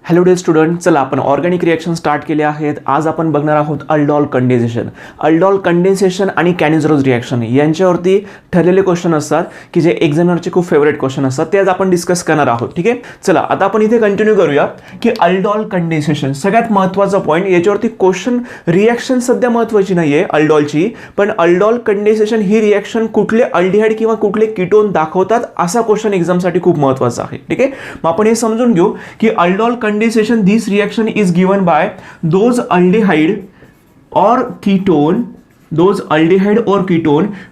Hello day student, चला आपण organic reaction start केले आहेत. आज आपण बघणार आहोत अल्डॉल कंडेन्सेशन. अल्डॉल कंडेन्सेशन आणि कॅनिझरोज रिएक्शन यांच्यावरती ठरलेले क्वेश्चन असतात की जे एक्झामिनरचे खूप फेवरेट क्वेश्चन असतात. ते आज आपण डिस्कस करणार आहोत. ठीक आहे, चला आता आपण इथे कंटिन्यू करूया की अल्डॉल कंडेन्सेशन सगळ्यात महत्त्वाचा पॉईंट. याच्यावरती क्वेश्चन रिएक्शन सध्या महत्त्वाची नाही आहे अल्डॉलची, पण अल्डॉल कंडेन्सेशन ही रिएक्शन कुठले अल्डिहाइड किंवा कुठले कीटोन दाखवतात असा क्वेश्चन एक्झामसाठी खूप महत्त्वाचा आहे. ठीक आहे, मग आपण हे समजून घेऊ की aldol condensation, this reaction is given by those aldehyde or ketone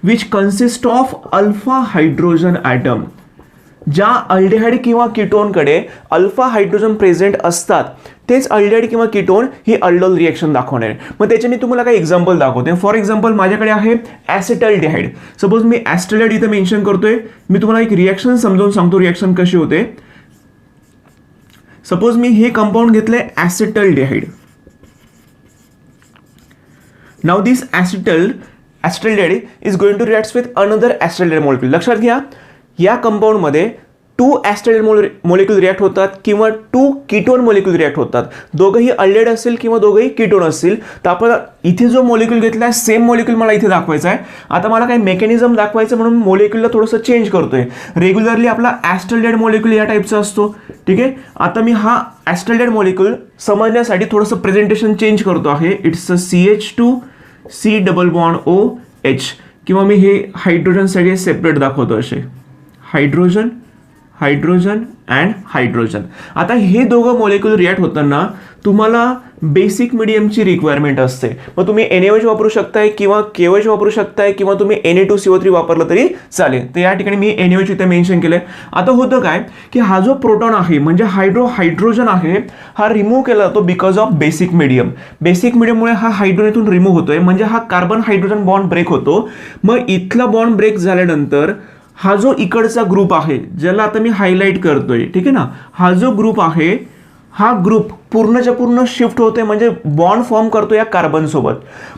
which consist of alpha hydrogen atom. ज्या अल्डिहाइड किंवा कीटोन कडे अल्फा हायड्रोजन प्रेझेंट असतात तेच अल्डिहाइड किंवा कीटोन ही अल्डॉल रिएक्शन दाखवणार. मग त्याच्याने तुम्हाला काही एक्झाम्पल दाखवते. फॉर एक्झाम्पल माझ्याकडे आहे ॲसिटल्डिहाइड. सपोज मी ॲसिटल्डिहाइड इथे मेन्शन करतोय. मी तुम्हाला एक रिएक्शन समजावून सांगतो रिएक्शन कशी होते. सपोज मी हे कंपाऊंड घेतले acetaldehyde. Now this acetaldehyde is going to react with another acetaldehyde molecule. लक्षात घ्या, या कंपाऊंडमध्ये 2 ॲसिटल्डिहाइड मॉलिक्यूल रिॲक्ट होतात किंवा 2 कीटोन मॉलिक्यूल रिॲक्ट होतात. दोघंही अल्डिहाइड असेल किंवा दोघंही कीटोन असतील. तर आपण इथे जो मॉलिक्यूल घेतला आहे सेम मॉलिक्यूल मला इथे दाखवायचा आहे. आता मला काही मेकॅनिझम दाखवायचं म्हणून मॉलिक्यूलला थोडंसं चेंज करतोय. रेग्युलरली आपला ॲसिटल्डिहाइड मॉलिक्यूल या टाईपचा असतो. ठीक आहे, आता मी हा ॲसिटल्डिहाइड मॉलिक्यूल समजण्यासाठी थोडंसं प्रेझेंटेशन चेंज करतो आहे. It's a CH2 C double bond OH, किंवा मी हे हायड्रोजन सगळे सेपरेट दाखवतो असे हायड्रोजन हायड्रोजन अँड हायड्रोजन. आता हे दोघं मॉलिक्यूल रिॲक्ट होताना तुम्हाला बेसिक मीडियमची रिक्वायरमेंट असते. मग तुम्ही NaOH वापरू शकताय किंवा KOH वापरू शकताय किंवा तुम्ही Na2CO3 वापरलं तरी चालेल. तर या ठिकाणी मी NaOH इथे मेन्शन केलंय. आता होतं काय की हा जो प्रोटॉन आहे म्हणजे हायड्रोजन आहे हा रिमूव्ह केला जातो because of basic medium. Basic मीडियममुळे हा हायड्रोजन इथून रिमूव्ह होतोय म्हणजे हा कार्बन हायड्रोजन बॉन्ड ब्रेक होतो. मग इथला बॉन्ड ब्रेक झाल्यानंतर हा जो इकडचा ग्रुप आहे ज्याला आता मी हायलाइट करतोय, ठीक आहे ना, हा जो ग्रुप आहे हा ग्रुप पूर्णच्या पूर्ण शिफ्ट होते म्हणजे बॉन्ड फॉर्म करतो या कार्बन सोबत.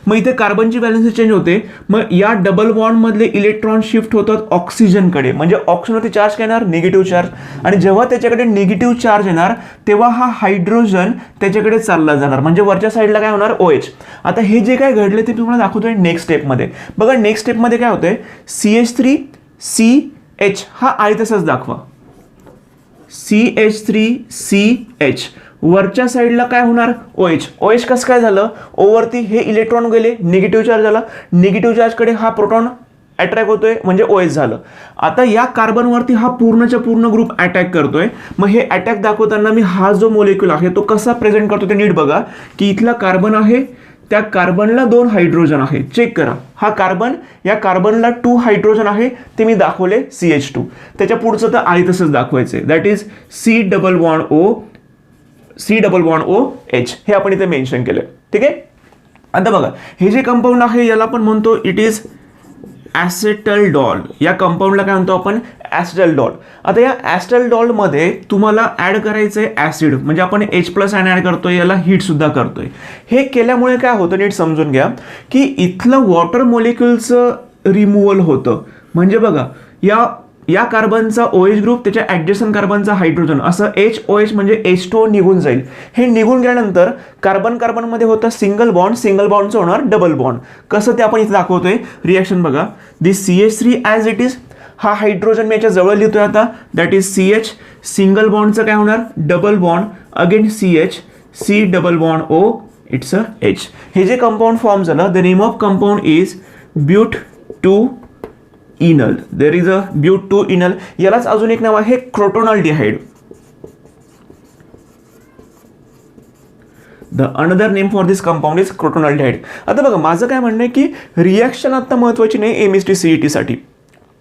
मग इथे कार्बनची व्हॅलेन्सी चेंज होते. मग या डबल बॉन्ड मधले इलेक्ट्रॉन शिफ्ट होतात ऑक्सिजनकडे. म्हणजे ऑक्सिजनवरती चार्ज काय येणार, निगेटिव्ह चार्ज. आणि जेव्हा त्याच्याकडे निगेटिव्ह चार्ज येणार तेव्हा हा हायड्रोजन त्याच्याकडे चालला जाणार म्हणजे वरच्या साईडला काय होणार OH. आता हे जे काय घडले ते तुम्हाला दाखवतोय नेक्स्ट स्टेपमध्ये. बघा नेक्स्ट स्टेपमध्ये काय होतंय, CH3CH हा आहे तसंच दाखवा. CH3CH वरच्या साईडला काय होणार OH कसं काय झालं, ओवरती हे इलेक्ट्रॉन गेले, निगेटिव्ह चार्ज झाला, निगेटिव्ह चार्जकडे हा प्रोटॉन अट्रॅक्ट होतोय म्हणजे OH झालं. आता या कार्बनवरती हा पूर्णच्या पूर्ण ग्रुप अटॅक करतोय. मग हे अटॅक दाखवताना मी हा जो मॉलिक्यूल आहे तो कसा प्रेझेंट करतो ते नीट बघा की इथला कार्बन आहे, त्या कार्बनला 2 हायड्रोजन आहे. चेक करा, हा कार्बन, या कार्बनला 2 हायड्रोजन आहे ते मी दाखवले CH2. त्याच्या पुढचं तर आहे तसंच दाखवायचंय. That is C double bond OH हे आपण इथे मेन्शन केलंय. ठीक आहे, आता बघा हे जे कंपाऊंड आहे याला आपण म्हणतो इट इज ॲसिटल्डॉल. या कंपाऊंडला काय म्हणतो आपण, ॲसिटल्डॉल. आता या ॲसिटल्डॉलमध्ये तुम्हाला ॲड करायचं आहे ॲसिड, म्हणजे आपण H+ आयन ॲड करतोय, याला हीट सुद्धा करतोय. हे केल्यामुळे काय होतं नीट समजून घ्या की इथलं वॉटर मॉलिक्युलचं रिमूव्हल होतं. म्हणजे बघा या कार्बनचा OH ग्रुप, त्याच्या ॲडजस्टंट कार्बनचा हायड्रोजन, असं HOH म्हणजे H2O निघून जाईल. हे निघून गेल्यानंतर कार्बनमध्ये होतं सिंगल बॉन्डचं होणार डबल बॉन्ड. कसं ते आपण इथे दाखवतोय रिॲक्शन बघा. This CH3 as it is, हा हायड्रोजन मी याच्या जवळ लिहितोय आता, दॅट इज CH. सिंगल बॉन्डचं काय होणार, double bond, again CH, C double bond O, it's a H. हे जे कंपाऊंड फॉर्म झालं, the name of compound is but two enal. There is a but two enal. यालाच अजून एक नाव आहे crotonaldehyde. The another name for this compound is crotonaldehyde. आता बघा माझं काय म्हणणं आहे की रिॲक्शन आता महत्त्वाची नाही MST CET साठी.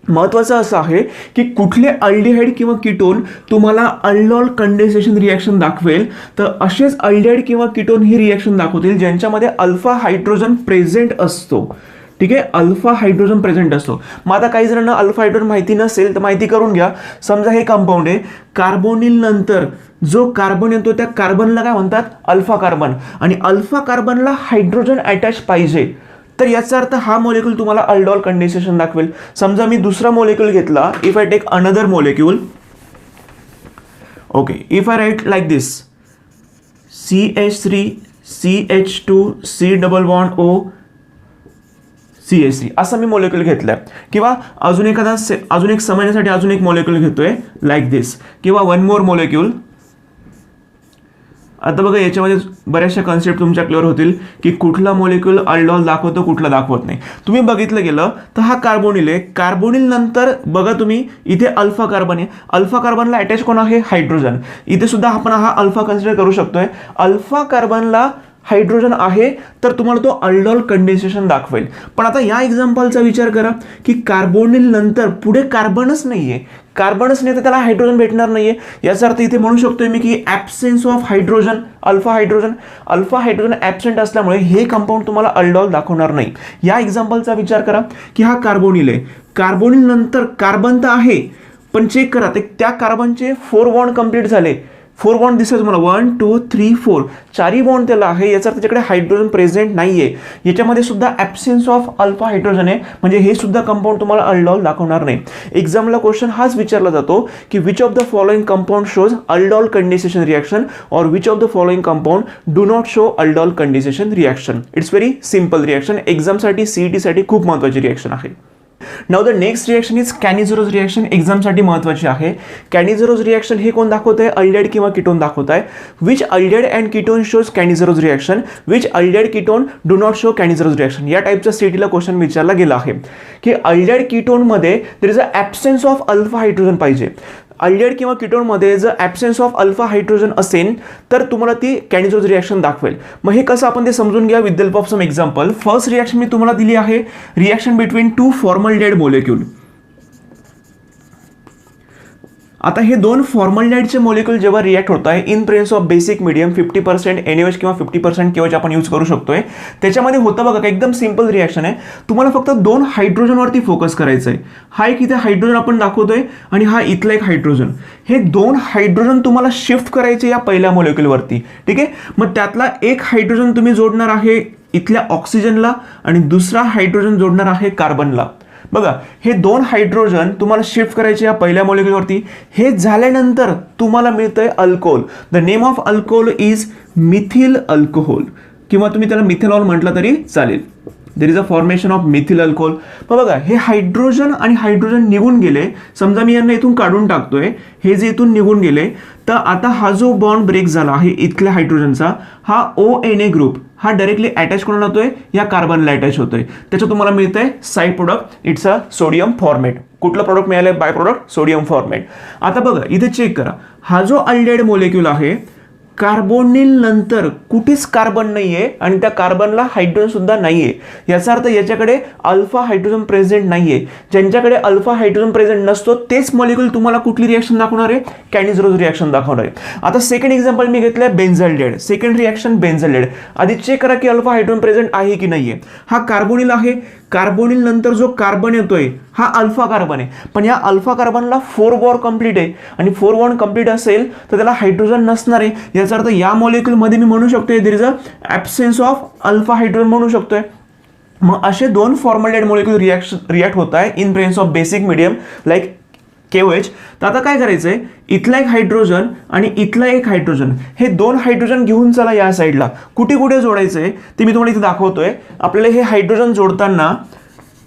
महत्त्वाचं असं आहे की कुठले अल्डिहाइड किंवा कीटोन तुम्हाला अल्डॉल कंडेन्सेशन रिॲक्शन दाखवेल, तर असेच अल्डिहाइड किंवा कीटोन ही रिॲक्शन दाखवतील ज्यांच्यामध्ये अल्फा हायड्रोजन प्रेझेंट असतो. ठीक आहे, अल्फा हायड्रोजन प्रेझेंट असतो. मग आता काही जणांना अल्फा हायड्रोजन माहिती नसेल तर माहिती करून घ्या. समजा हे कंपाऊंड आहे, कार्बोनिल नंतर जो कार्बन येतो त्या कार्बनला काय म्हणतात, अल्फा कार्बन. आणि अल्फा कार्बनला हायड्रोजन अटॅच पाहिजे तर याचा अर्थ हा मॉलिक्यूल तुम्हाला अल्डॉल कंडेन्सेशन दाखवेल. समजा मी दुसरा मॉलिक्यूल घेतला, if I take another molecule, okay, if I write like this CH3 CH2 C double bond O CH3 असं मी मॉलिक्यूल घेतलंय, किंवा अजून एक समजण्यासाठी अजून एक मॉलिक्यूल घेतोय लाईक दिस, किंवा वन मोर मॉलिक्यूल. आता बघा याच्यामध्ये बऱ्याचशा कन्सेप्ट तुमच्या क्लिअर होतील की कुठला मॉलिक्यूल अल्डॉल दाखवतो, कुठला दाखवत नाही. तुम्ही बघितलं गेलं तर हा कार्बोनिल आहे. कार्बोनिल नंतर बघा तुम्ही इथे अल्फा कार्बन आहे. अल्फा कार्बनला अटॅच कोण आहे? हायड्रोजन. इथे सुद्धा आपण हा अल्फा कन्सिडर करू शकतोय. अल्फा कार्बनला हायड्रोजन आहे तर तुम्हाला तो अल्डॉल कंडेन्सेशन दाखवेल. पण आता या एक्झाम्पलचा विचार करा की कार्बोनिल नंतर पुढे कार्बनच नाहीये, कार्बनच नाही तर त्याला हायड्रोजन भेटणार नाहीये. याचा अर्थ इथे म्हणू शकतोय मी की absence of hydrogen, alpha hydrogen absent असल्यामुळे हे कंपाऊंड तुम्हाला अल्डॉल दाखवणार नाही. या एक्झाम्पलचा विचार करा की हा कार्बोनिल आहे. कार्बोनिल नंतर कार्बन तर आहे, पण चेक करा ते त्या कार्बनचे 4 बॉन्ड कंप्लीट झाले. 4 बॉन्ड दिसत तुम्हाला 1 2 3 4 चारही बॉन्ड त्याला आहे. याचा अर्थ त्याच्याकडे हायड्रोजन प्रेझेंट नाहीये. याच्यामध्ये सुद्धा ॲब्सेन्स ऑफ अल्फा हायड्रोजन आहे, म्हणजे हे सुद्धा कंपाऊंड तुम्हाला अल्डॉल दाखवणार नाही. एक्झामला क्वेश्चन हाच विचारला जातो की which of the following compound shows aldol condensation reaction और which of the following compound do not show aldol condensation reaction. It's very simple reaction. एक्झामसाठी CET साठी खूप महत्त्वाची रिएक्शन आहे. Now the next reaction is Cannizzaro's reaction. एक्झामसाठी महत्त्वाची आहे. कॅनिझेरोज reaction हे कोण दाखवत आहे? अल्डेड किंवा कीटोन दाखवत आहे. Which aldehyde and ketone shows Cannizzaro's reaction, which aldehyde ketone do not show Cannizzaro's reaction. या टाईपचा CETला क्वेश्चन विचारला गेला आहे की अल्डेड कीटोनमध्ये there is a absence of alpha hydrogen पाहिजे. अल्डेड किंवा कीटोनमध्ये जर ॲब्सेन्स ऑफ अल्फा हायड्रोजन असेल तर तुम्हाला ती कॅनिझेरोज रिएक्शन दाखवेल. मग हे कसं आपण ते समजून घ्या with the help of some example. First reaction मी तुम्हाला दिली आहे, रिएक्शन बिटवीन 2 फॉर्मल्डेहाइड मॉलिक्यूल. आता हे 2 फॉर्मल्डेहाइडचे मॉलिक्यूल जेव्हा रिॲक्ट होत आहे in presence of basic medium 50% NaOH किंवा 50% KOH आपण यूज करू शकतोय. त्याच्यामध्ये होतं बघा एकदम सिंपल रिॲक्शन आहे. तुम्हाला फक्त 2 हायड्रोजनवरती फोकस करायचं आहे. हा एक इथे हायड्रोजन आपण दाखवतोय आणि हा इथला एक हायड्रोजन. हे 2 हायड्रोजन तुम्हाला शिफ्ट करायचे या पहिल्या मॉलिक्यूलवरती. ठीक आहे. मग त्यातला एक हायड्रोजन तुम्ही जोडणार आहे इथल्या ऑक्सिजनला आणि दुसरा हायड्रोजन जोडणार आहे कार्बनला. बघा हे 2 हायड्रोजन तुम्हाला शिफ्ट करायचे या पहिल्या मॉलिक्यूलवरती. हे झाल्यानंतर तुम्हाला मिळतंय alcohol. The name of alcohol is methyl alcohol, किंवा तुम्ही त्याला मिथेनॉल म्हटलं तरी चालेल. देर is a formation of methyl alcohol. मग बघा हे हायड्रोजन आणि हायड्रोजन निघून गेले. समजा मी यांना इथून काढून टाकतोय, हे जे इथून निघून गेले, तर आता हा जो बॉन्ड ब्रेक झाला आहे इथल्या हायड्रोजनचा, हा ONA ग्रुप हा डायरेक्टली अटॅच करून होतोय या कार्बनला अटॅच होतोय. त्याचं तुम्हाला मिळतंय side product. It's a sodium format. कुठलं प्रोडक्ट मिळालंय? By product sodium format. आता बघा इथे चेक करा, हा जो अल्डेहाइड मॉलिक्यूल आहे कार्बोनिल नंतर कुठेच कार्बन नाहीये आणि त्या कार्बनला हायड्रोजन सुद्धा नाहीये. याचा अर्थ याच्याकडे अल्फा हायड्रोजन प्रेझेंट नाहीये. ज्यांच्याकडे अल्फा हायड्रोजन प्रेझेंट नसतो तेच मॉलिक्यूल तुम्हाला कुठली रिएक्शन दाखवणार आहे? कॅनिझेरोज रिएक्शन दाखवणार आहे. आता सेकंड एक्झाम्पल मी घेतलंय बेन्झाल्डेहाइड. Second reaction बेन्झाल्डेहाइड. आधी चेक करा की अल्फा हायड्रोजन प्रेझेंट आहे की नाहीये. हा कार्बोनिल आहे. कार्बोनिल नंतर जो कार्बन येतोय हा अल्फा कार्बन आहे, पण या अल्फा कार्बनला 4 बॉन्ड कंप्लीट आहे आणि 4 बॉन्ड कंप्लीट असेल तर त्याला हायड्रोजन नसणार आहे. याचा अर्थ या मॉलिक्यूलमध्ये मी म्हणू शकतोय there is a absence of alpha hydrogen म्हणू शकतोय. मग असे 2 फॉर्मल्डेहाइड मॉलिक्यूल रिॲक्ट होत आहे in presence of basic medium like KOH. तर आता काय करायचंय, इथला एक हायड्रोजन आणि इथला एक हायड्रोजन, हे 2 हायड्रोजन घेऊन चला या साईडला. कुठे कुठे जोडायचंय ते मी तुम्हाला इथे दाखवतोय. आपल्याला हे हायड्रोजन जोडताना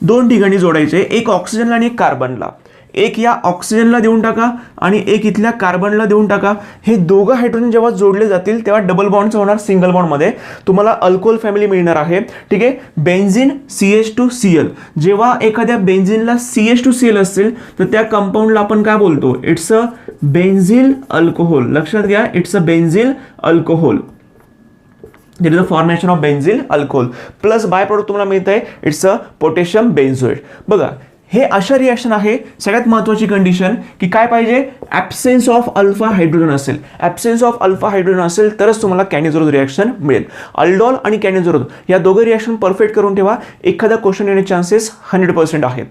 2 ठिकाणी जोडायचे, एक ऑक्सिजनला आणि एक कार्बनला. एक या ऑक्सिजनला देऊन टाका आणि एक इथल्या कार्बनला देऊन टाका. हे दोघं हायड्रोजन जेव्हा जोडले जातील तेव्हा डबल बॉन्डचं होणार सिंगल बॉन्डमध्ये. तुम्हाला अल्कोहोल फॅमिली मिळणार आहे. ठीक आहे. Benzene CH2Cl. जेव्हा एखाद्या बेन्झीनला CH2Cl असेल तर त्या कंपाऊंडला आपण काय बोलतो? It's a benzyl alcohol. लक्षात घ्या, it's a benzyl alcohol. There is a formation of benzyl alcohol plus by product तुम्हाला मिळत आहे इट्स अ पोटॅशियम बेन्झोएट. बघा हे अशा रिएक्शन आहे. सगळ्यात महत्त्वाची कंडिशन की काय पाहिजे? ॲब्सेन्स ऑफ अल्फा हायड्रोजन असेल. ॲब्सेन्स ऑफ अल्फा हायड्रोजन असेल तरच तुम्हाला कॅनिझेरोज रिएक्शन मिळेल. अल्डॉल आणि कॅनिझेरोज या दोघं रिएक्शन परफेक्ट करून ठेवा. एखादा क्वेश्चन येण्याचे चान्सेस 100% आहेत.